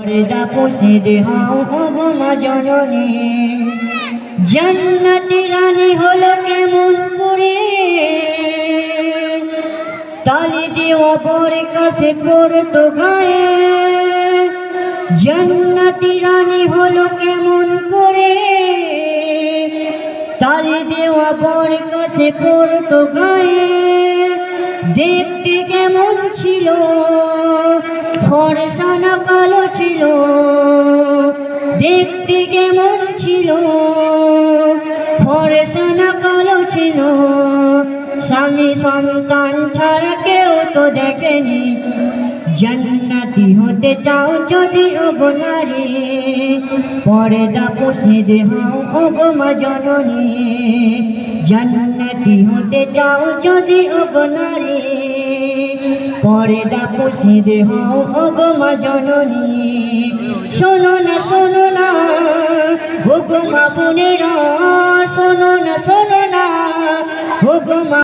পর্দা পুষিদে হও গো মা জননী, জান্নাতি রানী হলো কেমন করে, তালি দেওয়া বর কাছে পড়তো গায়ে। জান্নাতি রানী হলো কেমন করে, তালি দেওয়া বর কাছে পড়তো গায়ে। দেখতে কেমন ছিল, ফর্সা না কালো ছিল, দেখতে কেমন ছিল, ফর্সা না কালো ছিল। স্বামী সন্তান ছাড়া কেউ তো দেখেনি। জান্নাতি হতে চাও যদি ওগো নারী, পর্দা পুষিদে হও ওগো মা জননী। জান্নাতি হতে চাও যদি ওগো নারী, পর্দা পুষিদে হও ওগো মা জননী। শোনো না ওগো মা বোনেরা, শোনো না ওগো মা।